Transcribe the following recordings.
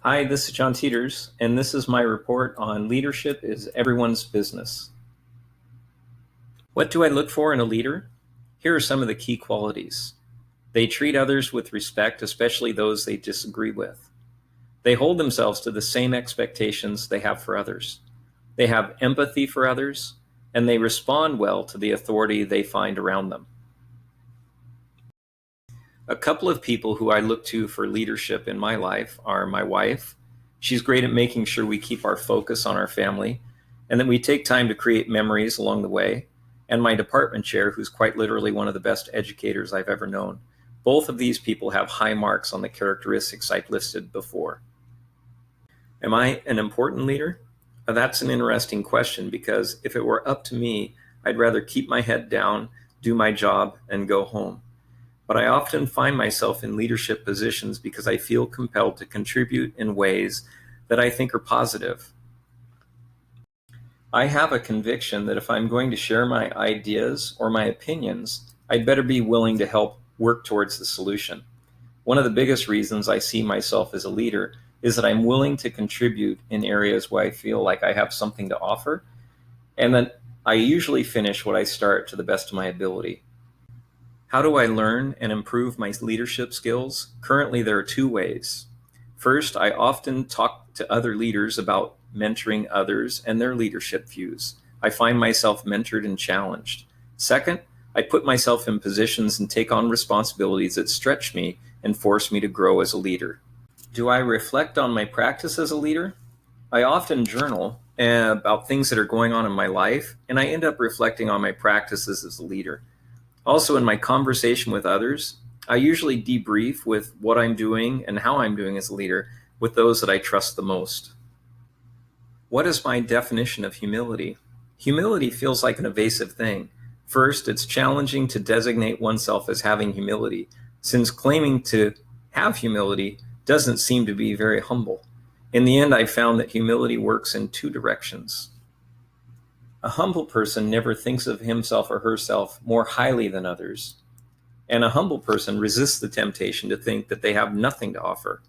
Hi, this is John Teeters, and this is my report on leadership is everyone's business. What do I look for in a leader? Here are some of the key qualities. They treat others with respect, especially those they disagree with. They hold themselves to the same expectations they have for others. They have empathy for others, and they respond well to the authority they find around them. A couple of people who I look to for leadership in my life are my wife. She's great at making sure we keep our focus on our family and that we take time to create memories along the way. And my department chair, who's quite literally one of the best educators I've ever known. Both of these people have high marks on the characteristics I've listed before. Am I an important leader? That's an interesting question because if it were up to me, I'd rather keep my head down, do my job, and go home. But I often find myself in leadership positions because I feel compelled to contribute in ways that I think are positive. I have a conviction that if I'm going to share my ideas or my opinions, I'd better be willing to help work towards the solution. One of the biggest reasons I see myself as a leader is that I'm willing to contribute in areas where I feel like I have something to offer, and that I usually finish what I start to the best of my ability. How do I learn and improve my leadership skills? Currently, there are two ways. First, I often talk to other leaders about mentoring others and their leadership views. I find myself mentored and challenged. Second, I put myself in positions and take on responsibilities that stretch me and force me to grow as a leader. Do I reflect on my practice as a leader? I often journal about things that are going on in my life, and I end up reflecting on my practices as a leader. Also, in my conversation with others, I usually debrief with what I'm doing and how I'm doing as a leader with those that I trust the most. What is my definition of humility? Humility feels like an evasive thing. First, it's challenging to designate oneself as having humility, since claiming to have humility doesn't seem to be very humble. In the end, I found that humility works in two directions. A humble person never thinks of himself or herself more highly than others. And a humble person resists the temptation to think that they have nothing to offer.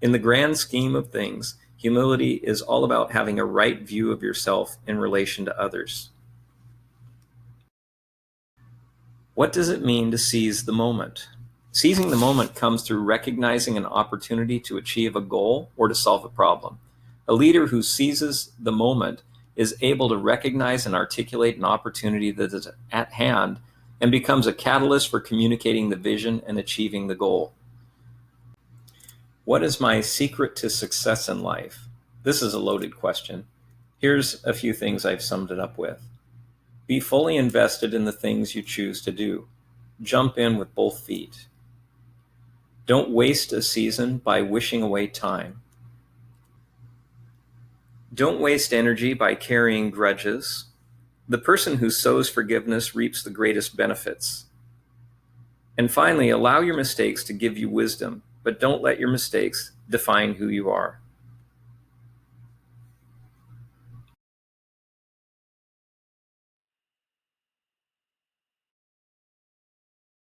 In the grand scheme of things, humility is all about having a right view of yourself in relation to others. What does it mean to seize the moment? Seizing the moment comes through recognizing an opportunity to achieve a goal or to solve a problem. A leader who seizes the moment is able to recognize and articulate an opportunity that is at hand and becomes a catalyst for communicating the vision and achieving the goal. What is my secret to success in life? This is a loaded question. Here's a few things I've summed it up with. Be fully invested in the things you choose to do. Jump in with both feet. Don't waste a season by wishing away time. Don't waste energy by carrying grudges. The person who sows forgiveness reaps the greatest benefits. And finally, allow your mistakes to give you wisdom, but don't let your mistakes define who you are.